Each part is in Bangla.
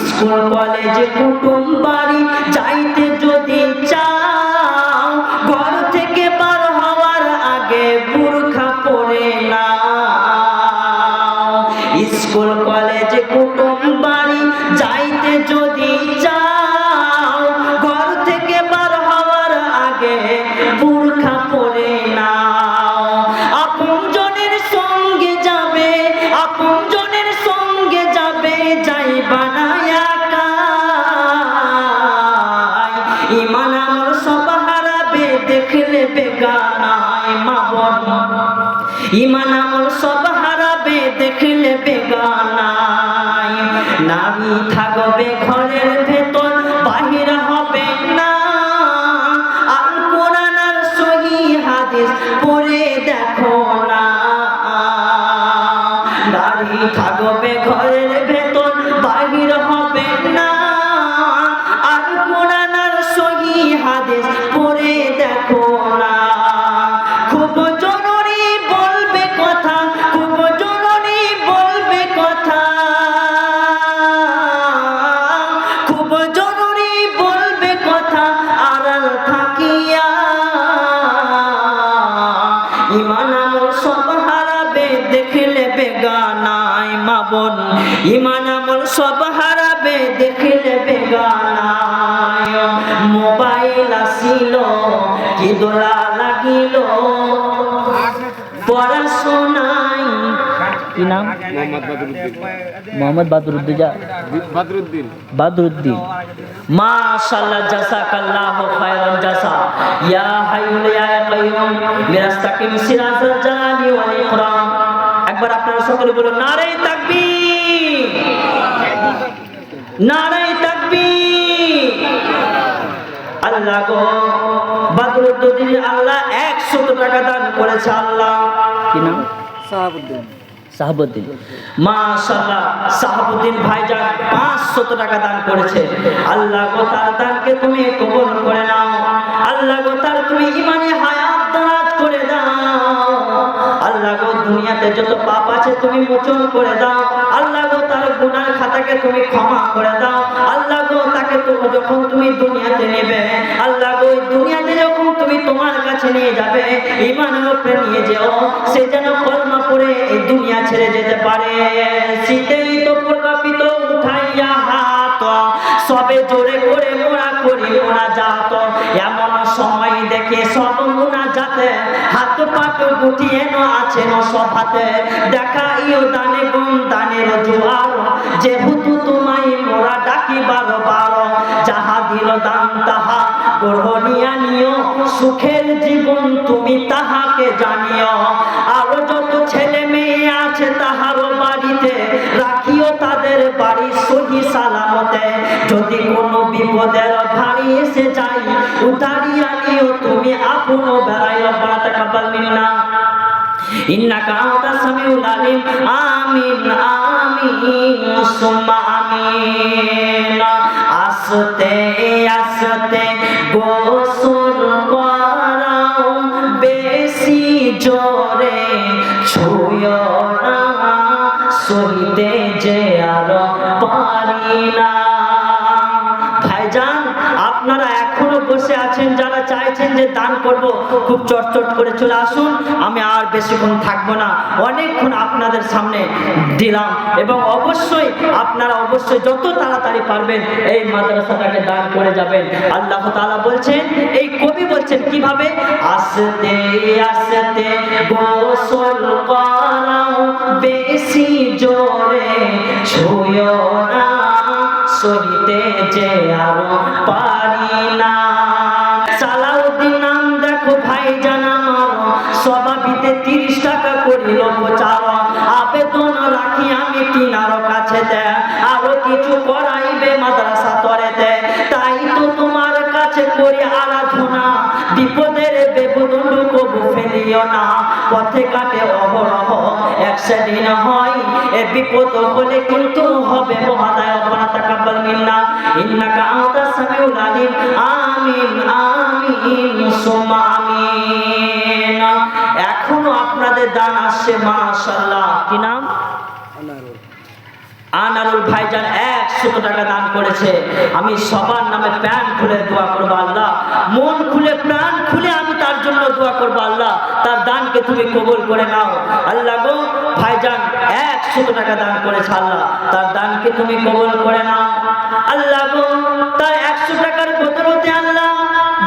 স্কুল কলেজে কুটুম বাড়ি যাইতে যদি চাও ঘর থেকে বার হওয়ার আগে বুরখা পরে নাও। স্কুল কলেজে কুটুম বাড়ি যাইতে যদি চাও ঘর থেকে বার হওয়ার আগে বুরখা পরে নাও। আপনজনের সঙ্গে যাবে, আপনজনের সঙ্গে যাবে, যাইবা না একা। ঈমান আমল সব হারাবে দেখলে বেগানায় মা বোন। ঈমান আমল সব হারাবে দেখলে বেগানায়। নারী থাকবে ঘরের ভেতর, বাহির হবে না। আল কোরআন আর সহিহ হাদিস পড়ে দেখো না। নারী থাকবে ঘরের ভেতর, বাহির হবে না। আল কোরআন আর সহিহ হাদিস পড়ে দেখো না। খুব জরুরি বলবে কথা, খুব জরুরি বলবে কথা, খুব জরুরি বলবে কথা আড়াল থাকিয়া। ঈমান আমল সব হারাবে দেখলে বেগানায় মা বোন। ঈমান আমল সব হারাবে দেখলে বেগানায়। মোবাইল আসিল কি দোলা লাগিল পড়াশোনায়। কি নাম? মোহাম্মদ বাদরুদ্দিন। বাদরুদ্দিন। মাশাআল্লাহ, জাযাকাল্লাহু খায়রান জাযা। ইয়া হাইয়ুল ইয়া কাইয়ুম বিরাস্তাকিম সিরাজাল জালালি ওয়াল ইকরাম। একবার আপনারা সকলে বলুন নারে তাকবীর, নারে তাকবীর। আল্লাহ গো, বাদরুদ্দিন আল্লাহ 100 টাকা দান করেছে। আল্লাহ কি নাম? সাহাবুদ্দিন। মাশাআল্লাহ, সাহাবুদ্দিন ভাইজান 500 টাকা দান করেছে। আল্লাহ গো, তার দানকে তুমি কবুল করে নাও। আল্লাহ গো, তার তুমি ঈমানে হায়াত দারাজ করে দাও। আল্লাহ গো, দুনিয়াতে যত পাপ আছে তুমি মোচন করে দাও। আল্লাহ গো, তার গুনাহ খাতাকে তুমি ক্ষমা করে দাও। আল্লাহ গো, তাকে তো যখন তুমি দুনিয়াতে নেবে, আল্লাহ গো, দুনিয়াতে যখন তুমি তোমার কাছে নিয়ে যাবে, ঈমানের উপরে নিয়ে যেও, সে যেন কলমা পড়ে এই দুনিয়া ছেড়ে যেতে পারে। শীতেই তো প্রকাপিত উঠাইয়া হাত, সবে জোরে করে মোরা করি মুনাজাত। এমন সময় দেখে সব মুনাজাতে হাত পাট গুটিয়ে আছে সভাতে। দেখাইও দানে গুণ দানের জোয়ার, যেহেতু তোমায় মোরা ডাকি বারবার। যাহা দিল দান তাহা গ্রহণিয়া নিও, সুখের জীবন তুমি তাহাকে জানিও। আরো যত ছেলে মেয়ে আছে তাহারও বাড়িতে রাখিও তাদের বাড়ি সহি সালামতে। যদি কোনো বিপদের ভারী এসে যাই, উতারিয়া নিও তুমি আপন বেড়াই। রব্বানা তাকাব্বাল মিন্না ইন্নাকা আনতাস সামিউল আলিম। আমিন আমিন সুম্মা আমিন। আস্তে আস্তে গোসল করাও, বেশি জোরে ছুঁয়ো না, সইতে যে আর পারি না। ভাইজান, আপনারা এখনো বসে আছেন, যারা চাইছেন যে দান করব, খুব চটচট করে চলে আসুন। আমি আর বেশিক্ষণ থাকবো না, অনেকক্ষণ আপনাদের সামনে দিলাম। এবং অবশ্যই আপনারা অবশ্যই যত তাড়াতাড়ি পারবেন এই মাদ্রাসাটাকে দান করে যাবেন। আল্লাহ তাআলা বলছেন, এই কবি বলছেন কিভাবে, আস্তে আস্তে গোসল করাও, বেশি জোরে ছুঁয়ো না, সইতে যে আর পারি না। সালাউদ্দিন নাম দেখো ভাইজান আমার, সভাপিতে 30 টাকা করিল প্রচার। আবেদন রাখি আমি তিনার কাছে, আরো কিছু করাইবে মাদ্রাসা তরেতে। তাই তো তোমার কাছে করি আরাধনা, বিপদের বেবদণ্ড কবু ফেলিও না। পথে কাটে অহরহ একদিন হয়, এ বিপদ হলে কিন্তু হবে মহাদায়। রব্বানা তাকাব্বাল মিন্না ইন্নাকা আনতাস সামিউল আলিম। আমিন আমিন সুম্মা আমিন। এখনো আপনাদের দান আসছে মাশাআল্লাহ। কি নাম? আনারুল ভাইজান 100 টাকা দান করেছে। আমি সবার নামে প্রাণ খুলে দোয়া করব আল্লাহ, মন খুলে প্রাণ খুলে আমি তার জন্য দোয়া করব আল্লাহ, তার দানকে তুমি কবুল করে নাও আল্লাহ গো। ভাইজান 100 টাকা দান করেছে আল্লাহ, তার দানকে তুমি কবুল করে নাও আল্লাহ গো। তার 100 টাকার বদলতে আল্লাহ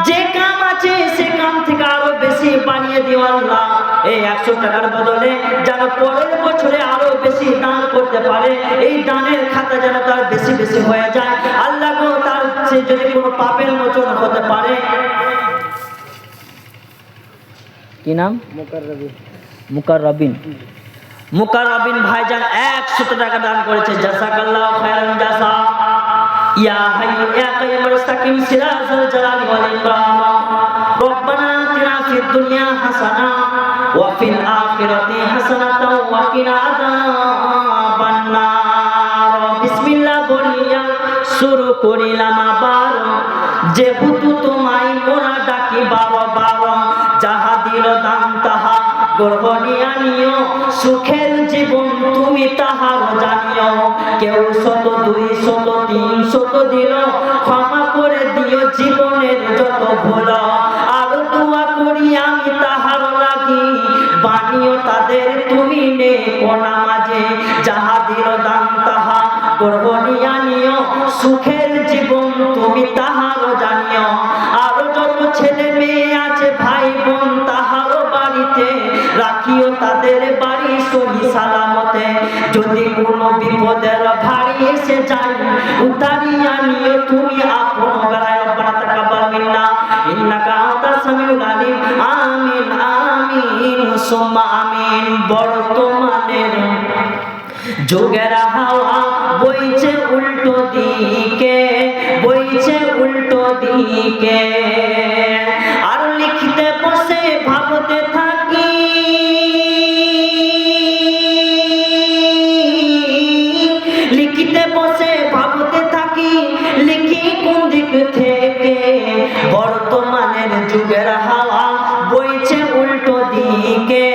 যে কাম আছে সে কাম থেকে আরো বেশি বানিয়ে দিও আল্লাহ। এই 100 টাকার বদলে যেন পরের বছরে আরো বেশি দান করতে পারে, এই দানের খাতা যেন তার বেশি বেশি হয়ে যায় আল্লাহ গো। তার সে যদি কোনো পাপের মোচন হতে পারে। কি নাম? মুকাররবিন ভাইজান 100 টাকা দান করেছে। জাযাকাল্লাহু খায়রান জাযা। ইয়া হাইয়্যু ইয়া কাইয়্যুম ইসতাকিম সিরাতাল জালালি ওয়াল ইকরাম। রব্বানা আতিনা ফিদ দুনিয়া হাসানাহ ওয়া ফিল আখিরাতি হাসানাতাও ওয়া কিনা আযাবান নার। বিসমিল্লাহ বলিয়া শুরু করিলাম আবার, যেহেতু তোমায় মোরা ডাকি বারবার। যাহা দিল দান তাহা গ্রহণিয়া নিও, সুখের জীবন তুমি তাহার জানিও। কেউ 100 200 300 দিল, ক্ষমা করে দিও জীবনের যত ভুল। আর দোয়া করি আমি তাহার লাগি, বানিও তাদের তুমি নেক নামাজে। যাহা দিল দান তাহা গ্রহণিয়া নিও, সুখের জীবন তুমি তাহার জানিও। আর যত ছেলে মেয়ে আছে ভাই বোন তাহার বাড়িতে, রাখিও তাদের বাড়ি সহি সালামতে। যদি কোনো বিপদের ভারী এসে যায়, উতারিয়া নিও তুমি আপন গলায়। রব্বানা তাকাব্বাল মিন্না ইন্নাকা আনতাস সামিউল আলিম। আমিন আমিন সুম্মা আমিন। বর্তমানের যুগের হাওয়া বইছে উল্টো দিকে, বইছে উল্টো দিকে। আর লিখতে বসে ভাবতে থাকি, লিখতে বসে ভাবতে থাকি, লিখি কোন দিক থেকে। বর্তমানের যুগের হাওয়া বইছে উল্টো দিকে,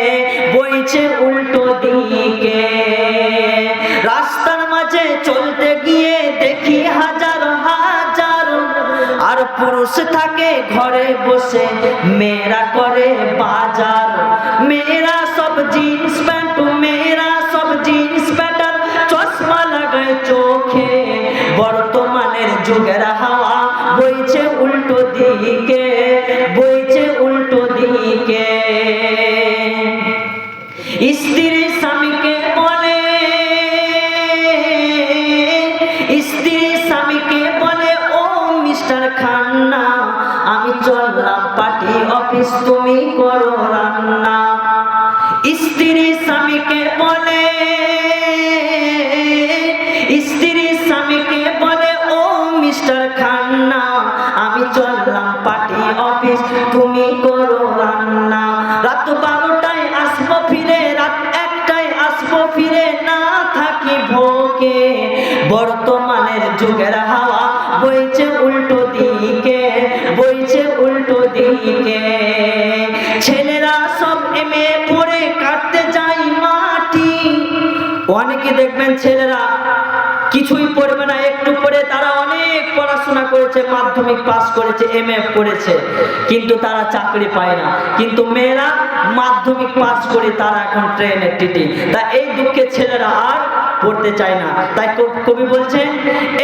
বইছে উল্টো দিকে। রাস্তার মাঝে চলতে গিয়ে দেখি হাজার হাজার, আর পুরুষ থাকে ঘরে বসে মেয়েরা করে বাজার। মেয়েরা সব জিন্স প্যান্ট, মেয়েরা সব জিন্স প্যান্ট আর চশমা লাগায় চোখে। বর্তমানের যুগের হাওয়া বইছে উল্টো দিকে, বইছে উল্টো দিকে। স্ত্রী স্বামীকে বলে, স্ত্রী স্বামীকে বলে ও মিস্টার খান্না, আমি চললাম পার্টি অফিস তুমি করো রান্না। স্ত্রী স্বামীকে বলে, স্ত্রী স্বামীকে বলে ও মিস্টার খান্না, আমি চললাম পার্টি অফিস তুমি করো রান্না। রাত 12টায় আসবো ফিরে, রাত 1টায় আসবো ফিরে, না থাকি ভোগে। বর্তমানের যুগের হাওয়া বইছে উল্টো দিকে, বইছে উল্টো দিকে। ছেলেরা সব এমএ পড়ে কাটতে যায় মাটি। অনেকে দেখবেন ছেলেরা কিছুই পড়বে না, একটু পড়ে তারা অনেক পড়াশোনা করেছে, মাধ্যমিক পাস করেছে, এমএ করেছে, কিন্তু তারা চাকরি পায় না। কিন্তু মেয়েরা মাধ্যমিক পাস করে তারা এখন ট্রেনের টিটি। তা এই দুঃখে ছেলেরা আর পড়তে চায় না। তাই কবি বলছেন,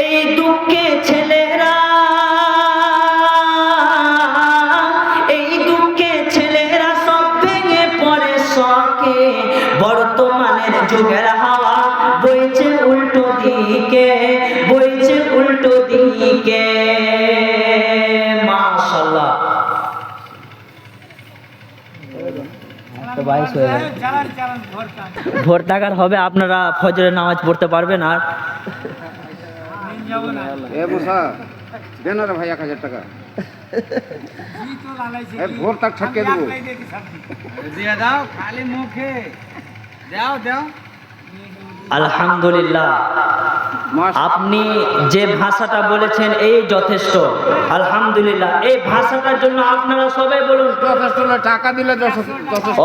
এই দুঃখে ছেলেরা, এই দুঃখে ছেলেরা সব ভেঙে পড়ে শখে। বর্তমানের যুগের হাওয়া বইছে উল্টো দিকে, বইছে উল্টো দিকে। মাশাআল্লাহ। ভোর টাকার হবে, আপনারা ফজরের নামাজ পড়তে পারবেন। আর দেন রে ভাই 1000 টাকা ভোর তাক ঠকে দেবো, দিয়ে দাও খালি মুখে দাও দাও। আলহামদুলিল্লাহ, আপনি যে ভাষাটা বলেছেন এই যথেষ্ট। আলহামদুলিল্লাহ, এই ভাষাটার জন্য আপনারা সবাই বলুন যথেষ্ট। টাকা দিলে যথেষ্ট।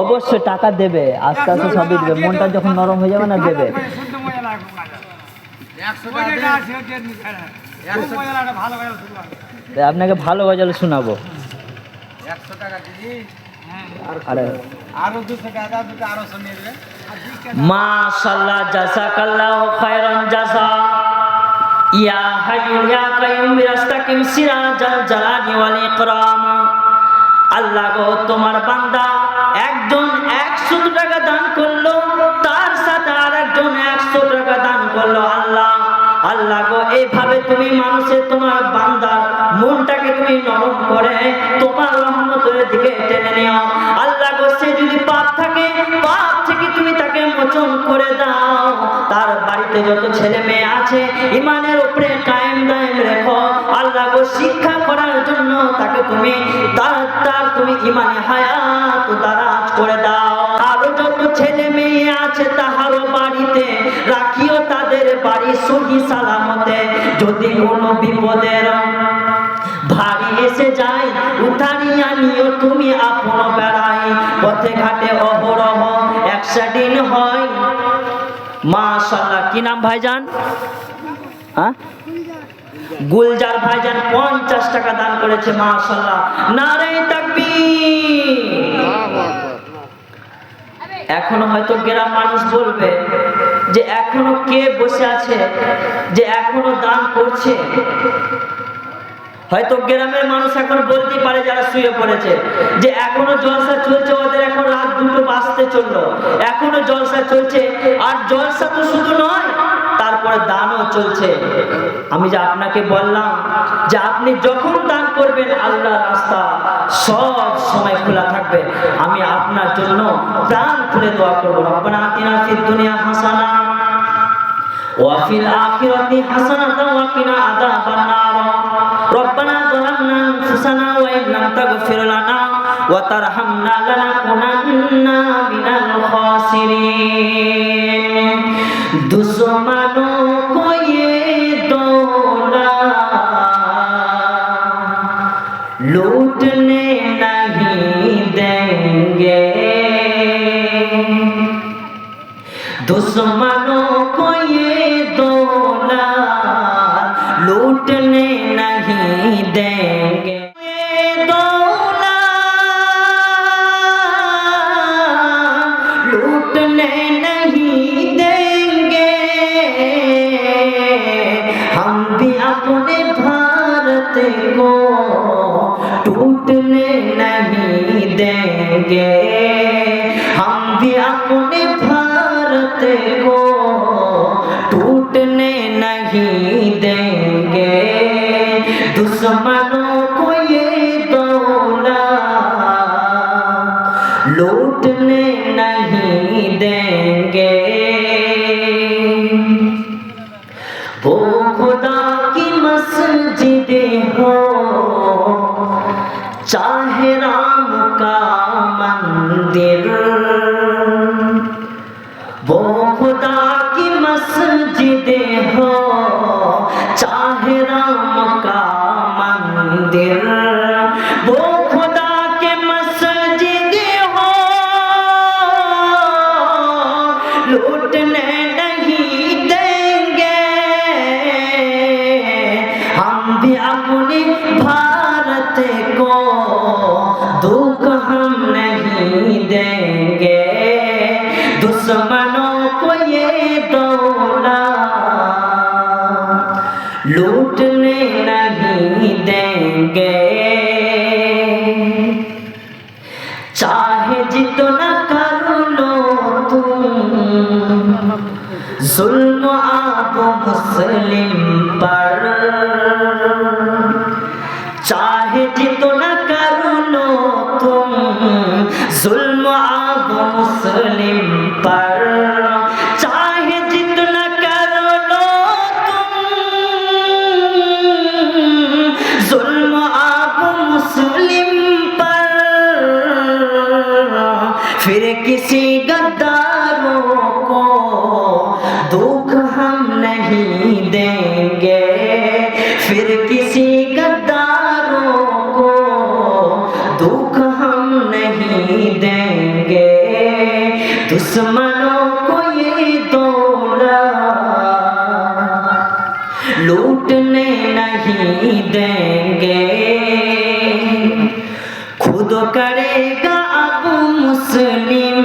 অবশ্যই টাকা দেবে, আস্তে আস্তে সবই দেবে। মনটা যখন নরম হয়ে যাবে না দেবে। 100 টাকা আছে ওটা নি খাড়া 100 টাকা ভালো ভালো শুনবা আপনাকে ভালো গজল শোনাবো। 100 টাকা দিদি হ্যাঁ আরে আরো 200 টাকা দুটো আরো শুনিয়ে দেবে মাশাআল্লাহ, জাযাকাল্লাহু খায়রান জাযা। ইয়া হাইয়ু ইয়া কাইয়ুম বিরাস্তাকিম সিরাজাল জালালি ওয়াল ইকরাম। আল্লাহ গো, তোমার বান্দা একজন 100 টাকা দান করলো, তার সাথে আরেকজন 100 টাকা দান করলো। আল্লাহ আল্লাহ গো, এইভাবে তুমি মানুষের তোমার বান্দার মনটাকে তুমি নরম করে তোমার রহমতের দিকে টেনে নিও। আল্লাহ গো, সে যদি পাপ থাকে, পাপ থেকে তুমি তাকে মোচন করে দাও। তার বাড়িতে যত ছেলে মেয়ে আছে, ইমানের উপরে কায়েম দায়েম রেখো। আল্লাহ গো, শিক্ষা করার জন্য তাকে তুমি তার তুমি ইমানে হায়াত দারাজ করে দাও। আরো যত ছেলে মেয়ে আছে তাহারও বাড়িতে রাখিও, তাদের বাড়ি সহি সালামতে। যদি কোনো বিপদের ভারী এসে যায়, উঠানিয়া নিও তুমি আপন বেড়াই। পথে ঘাটে অহরহ অ্যাক্সিডেন্ট হয়। মাশাআল্লাহ, কি নাম ভাইজান? হ্যাঁ, গুলজার ভাইজান 50 টাকা দান করেছে। মাশাআল্লাহ, নারে তাকবীর। এখনো হয়তো গ্রাম মানুষ বলবে যে এখনো কে বসে আছে যে এখনো দান করছে। হয়তো গ্রামের মানুষ এখন বলতে পারে যারা শুয়ে পড়েছে যে এখনো জলসা চলছে, ওদের এখন রাত 2টো বাজতে চললো, এখনো জলসা চলছে। আর জলসা তো শুধু নয়, তারপরে দানও চলছে। আমি যে আপনাকে বললাম যে আপনি যখন দান করবেন, আল্লাহর রাস্তা সব সময় খোলা থাকবে। আমি আপনার জন্য প্রাণ খুলে দোয়া করবো। রব্বানা আতিনা ফিদ দুনিয়া হাসানা ওয়া ফিল আখিরাতি হাসানাতাও ওয়া কিনা আযাবান নার। রব্বানা যালামনা আনফুসানা ওয়া ইন লাম তাগফির লানা ওয়া তারহামনা লানাকুনান্না মিনাল খাসিরিন। दुश्मनों को ये दौलत लूटने नहीं देंगे, दुश्मनों को ये दौलत लूटने नहीं देंगे। ये दौलत लूटने नहीं देंगे, हम भी अपने भारत को टूटने नहीं देंगे, हम भी अपने भारत को टूटने नहीं देंगे। दुश्मनों को ये दौलत लूटने नहीं देंगे। वो खुदा की मस्जिद हो चाहे राम का मंदिर, वो खुदा की मस्जिद हो चाहे राम का मंदिर, वो खुदा के मस्जिद हो लूटने नहीं देंगे, हम भी अपने भारत को दुख हम नहीं देंगे। दुश्मनों को ये दौलत लूटने नहीं देंगे, चाहे जितना कर लो तुम जुल्म आप मुस्लिम पर, चाहे जितना कर लो तुम जुल्म आप मुस्लिम पर, चाहे जितना कर लो तुम जुल्म आप मुस्लिम पर, फिर किसी गद्दारों को दुख हम नहीं देंगे। लूटने नहीं देंगे खुद करेगा अब मुस्लिम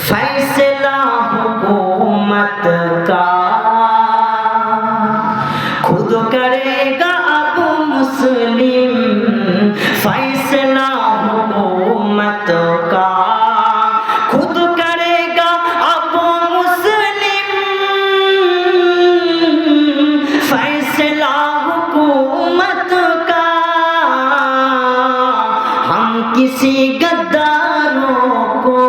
फैसला हुकूमत का खुद करेगा अब मुस्लिम फैसला हुकूमत का खुद करेगा अब मुस्लिम फैसला हुकूमत का हम किसी गद्दारों को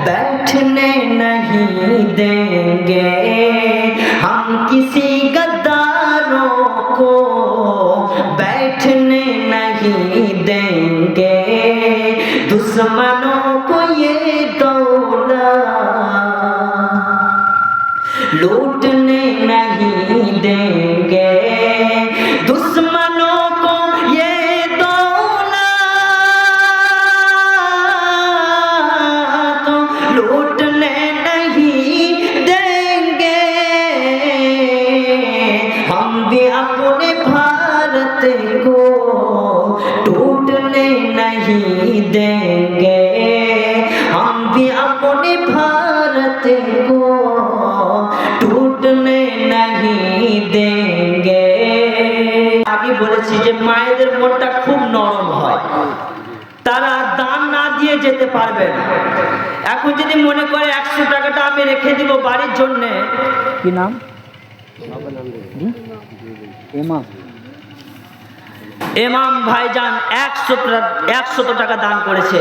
बैठने नहीं देंगे हम किसी गद्दारों को बैठने नहीं देंगे दुश्मनों को ये दौलत लूटने नहीं देंगे दुश्मनों को ये दौलत लूटने नहीं देंगे हम भी अपने भारत को टूटने नहीं देंगे हम भी अपने भारत को टूटने नहीं देंगे আগে বলেছি যে মায়েদের মনটা খুব নরম হয় তারা দান না দিয়ে যেতে পারবে না এখন যদি মনে করে 100 টাকাটা আমি রেখে দিব বাড়ির জন্য কি নাম ইমাম ইমাম ভাইজান 100 টাকা দান করেছে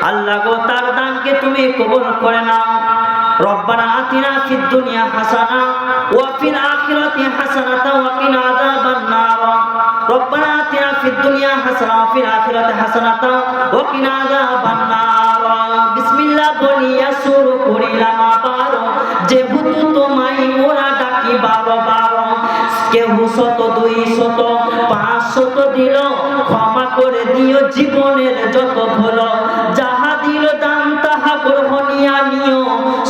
আল্লাহ গো তার দানকে তুমি কবুল করে নাও রব্বানা আতিনা ফিদ দুনিয়া হাসানা ওয়া ফিল আখিরাতি হাসানাতা ওয়া কিনা আযাবান নার রব্বানা আতিনা ফিদ দুনিয়া হাসানা ওয়া ফিল আখিরাতি হাসানাতা ওয়া কিনা আযাবান নার বিসমিল্লাহ বলিয়া শুরু করিলাম আবার যেহেতু তোমায় মোরা ডাকি বারো বারো কেউ 100 200 500 দিল ক্ষমা করে দিও জীবনের যত ভুল যাহা দিল দান তাহা গ্রহণিয়া নিও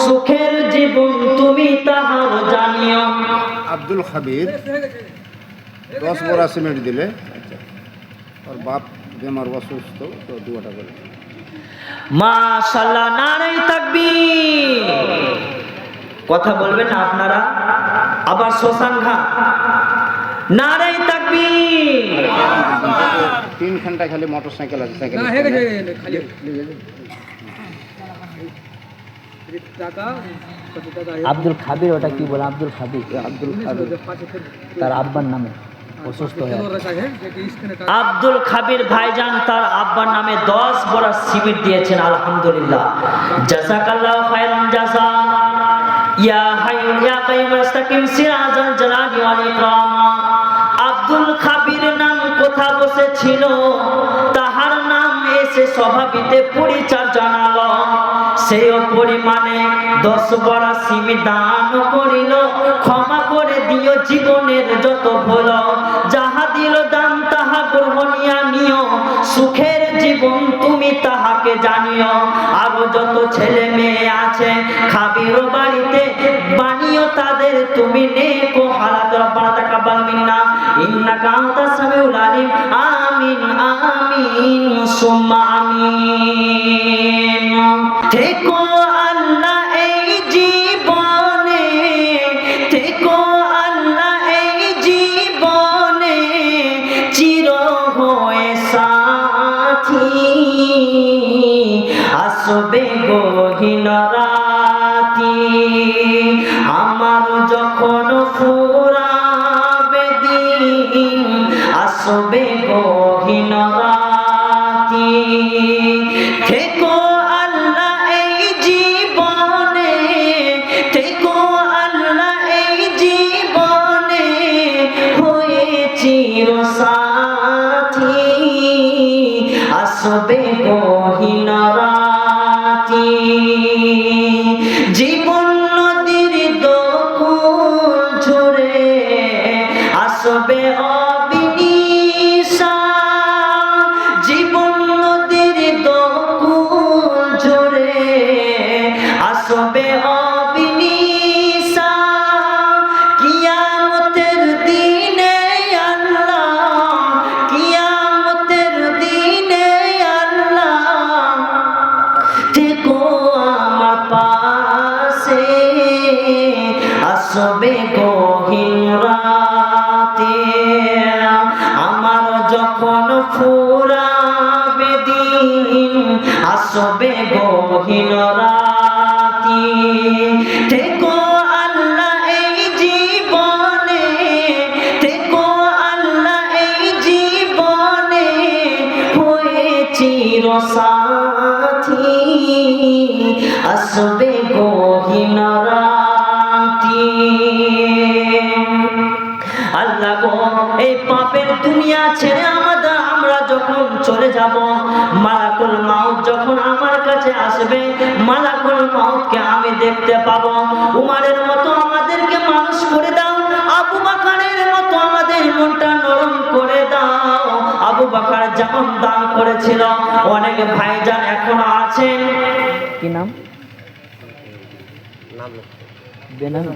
সুখের জীবন তুমি তাহার জানিও আব্দুল খাবির 10 বড়া সিমেন্ট দিলে আর বাপ বেমার অসুস্থ তো দুয়াটা করে মাশাআল্লাহ নারে তাকবীর কথা বলবেন না আপনারা আবার শ্মশান ঘাট নারে তাকবীর 3 ঘন্টা খালি মোটরসাইকেল আছে সাইকেল না হেগে খালি টাকা কত টাকা আব্দুল খাবির ওটা কি বলে আব্দুল খাবির আব্দুল খাবির তার আব্বার নামে অসুস্থ হয়ে আব্দুল খাবির ভাইজান তার আব্বার নামে 10 বড় সিমেন্ট দিয়েছেন আলহামদুলিল্লাহ জাযাকাল্লাহু খায়রান জাযা ইয়া হাইয়ু ইয়া কাইয়ুম ইস্তাকিম সিরাজাল জালালি ওয়াল ইকরাম আব্দুল খাবির নাম কোথা বসেছিল তাহার নাম এসে সভাপিতে পরিচয় জানালো সেই পরিমাণে 10 বড় সিমেন্ট দান করিল ক্ষমা করে দিও জীবনের যত ভুল যাহা দিল দান তাহা গ্রহণিয়া নিও সুখের জীবন তুমি তাহাকে জানিও আরো যত ছেলে মেয়ে আছে খাবির বাড়িতে বানিও তাদের তুমি নেক হালাত রব্বানা তাকাব্বাল মিন্না ইন্নাকা আনতাস সামিউল আলিম আমিন আমিন সুম্মা আমিন থেকো আল্লাহ এই জীবনে থেকো আল্লাহ এই জীবনে চির হয়ে সাথী আসবে গহীন রাতি আমার যখন ফুরাবে দিন আসবে গহীন রাতি থেকো আল্লাহ এই জীবনে থেকো আল্লাহ এই জীবনে হয়ে চির সাথী আসবে গহীন রাতি জীবন নদীর দোকুল ঝরে আসবে অবিনিশা জীবন নদীর দোকুল ঝরে আসবে অবিনিশা কিয়ামত ফুরাবে দিন, আসবে গহীন রাতি। থেকো আল্লাহ এই জীবনে, থেকো আল্লাহ এই জীবনে, হয়ে চিরসাথী, আসবে গহীন রাতি। আল্লাহ গো, এই পাপের দুনিয়া ছেড়ে আমরা যখন চলে যাব, মালাকুল মাউত যখন আমার কাছে আসবে, মালাকুল মাউতকে আমি দেখতে পাবো। উমারের মতো আমাদেরকে মানুষ করে দাও, আবু বকরের মতো আমাদের মনটা নরম করে দাও। আবু বকর যেমন দান করেছিল, অনেক ভাইজান এখনো আছেন। কি নাম? বেনাম।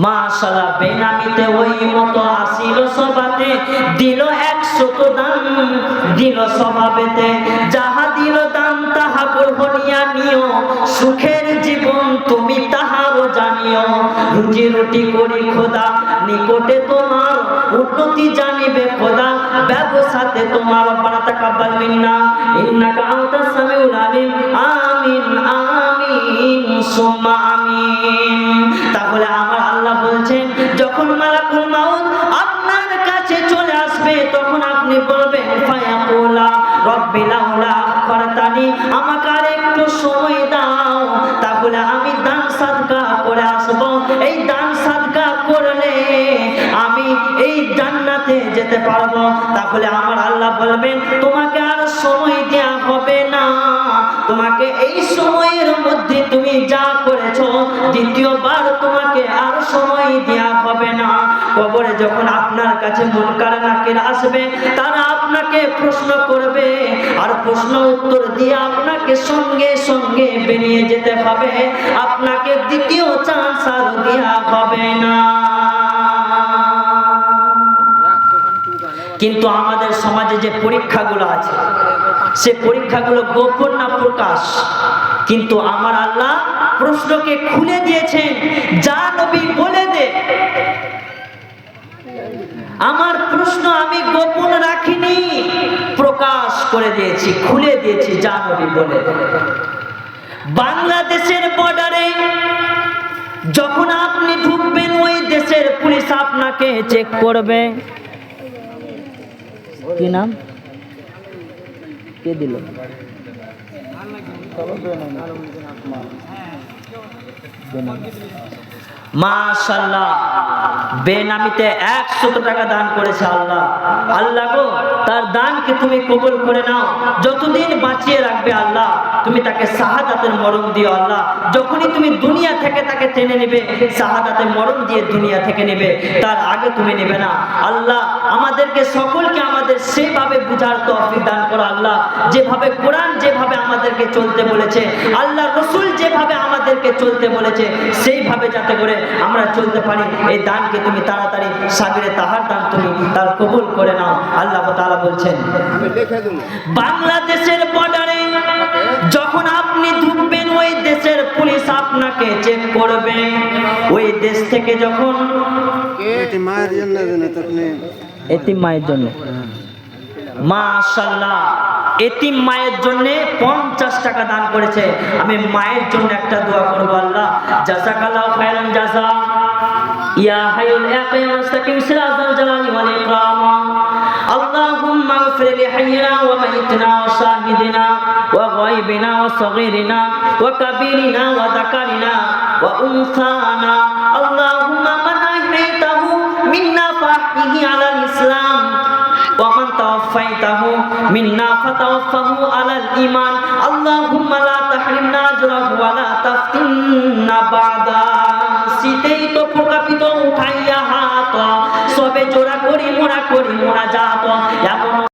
মাশাআল্লাহ, বেনামিতে ওই মতো আসিল সবাতে, দিল 100 দান, দিল স্বভাবেতে। যাহা দিল দান তাহা গ্রহণিয়া নিও, সুখের জীবন তুমি তাহারও জানিও। রুজি রুটি করি খোদা নিকটে তোমার, উন্নতি জানিবে খোদা ব্যবসাতে তোমার। রব্বানা তাকাব্বাল মিন্না ইন্নাকা আনতাস সামিউল আলিম। আমিন আমিন সুম্মা আমিন। তাহলে আমার আল্লাহ বলছেন, যখন মালাকুল মাউত আপনার কাছে চলে আসবে, তখন আপনি বলবেন ফায়াকুলা রব্বি লাউলা আখখারতানি, আমাকে আর একটু সময় দাও, তাহলে আমি দান সাদকা করে আসব। এই দান সাদকা করলে আমি এই জান্নাতে যেতে পারবো। তাহলে আমার আল্লাহ বলবেন, তোমাকে আর সময় দেয়া হবে না, তোমাকে এই সময়ের মধ্যে তুমি যা করেছো, দ্বিতীয়বার তোমাকে আর সময় দেয়া হবে না। কবরে যখন আপনার কাছে মুনকার নাকির আসবে, তারা আপনাকে প্রশ্ন করবে, আর প্রশ্ন উত্তর দিয়ে আপনাকে সঙ্গে সঙ্গে বেরিয়ে যেতে হবে, আপনাকে দ্বিতীয় চান্স আর দেয়া হবে না। কিন্তু আমাদের সমাজে যে পরীক্ষাগুলো আছে, সে পরীক্ষাগুলো গোপন না প্রকাশ। কিন্তু আমার আল্লাহ প্রশ্নকে খুলে দিয়েছেন, যা নবী বলে দে। আমার প্রশ্ন আমি গোপন রাখিনি, প্রকাশ করে দিয়েছি, খুলে দিয়েছি, যা নবী বলে দে। বাংলাদেশের বর্ডারে যখন আপনি ঢুকবেন, ওই দেশের পুলিশ আপনাকে চেক করবে। কি নাম? কে দিল? বেনাম। মাশাআল্লাহ, বেনামিতে 100 টাকা দান করেছে আল্লাহ। আল্লাহ গো, তার দানকে তুমি কবুল করে নাও। যতদিন বাঁচিয়ে রাখবে আল্লাহ, তুমি তাকে শাহাদাতের মরণ দিও আল্লাহ। যখনই তুমি দুনিয়া থেকে তাকে টেনে নেবে, শাহাদাতের মরণ দিয়ে দুনিয়া থেকে নেবে, তার আগে তুমি নেবে না। আল্লাহ আমাদেরকে সকলকে আমাদের সেভাবে বুঝার তৌফিক দান করো আল্লাহ, যেভাবে কোরআন যেভাবে আমাদেরকে চলতে বলেছে, আল্লাহ রাসূল যেভাবে আমাদেরকে চলতে বলেছে, সেইভাবে যাতে করে আমরা চলতে পারি। এই দানকে তুমি তাড়াতাড়ি সাগরে তাহার দান তুমি তার কবুল করে নাও। আল্লাহ তাআলা বলছেন, আমি লিখে দেব। বাংলাদেশের বর্ডারে যখন আপনি ঢুকবেন, ওই দেশের পুলিশ আপনাকে চেক করবে। ওই দেশ থেকে যখন এতিম মায়ের জন্য। মাশাআল্লাহ, এতিম মায়ের জন্য 50 টাকা দান করেছে। আমি মায়ের জন্য একটা দোয়া করব। আল্লাহ জাযাকাল্লাহু খায়রান জাযা, ইয়া হাইয়ুল ইয়া কাইয়ুম আস্তাগফিরু সিরাতাল জালালি ওয়াল ইকরাম। আল্লাহুম্মা ইগফির লি হাইয়িনা ওয়া মাইয়িতিনা ওয়া শাহিদিনা ওয়া গায়বিনা ওয়া সগীরিনা ওয়া কাবীরিনা ওয়া যাকারিনা ওয়া উনসানা। আল্লাহুম্মা মান আহয়াইতাহু মিন্না ফাহইহি আলাল ইসলাম ومن توفيته منا فتوفه على الإيمان اللهم لا تحرمنا أجره ولا تفتنا بعدا। শীতেই তো প্রকাপিত উঠাইয়া হাত, সবে জোড়া করি মোরা যাত। এমন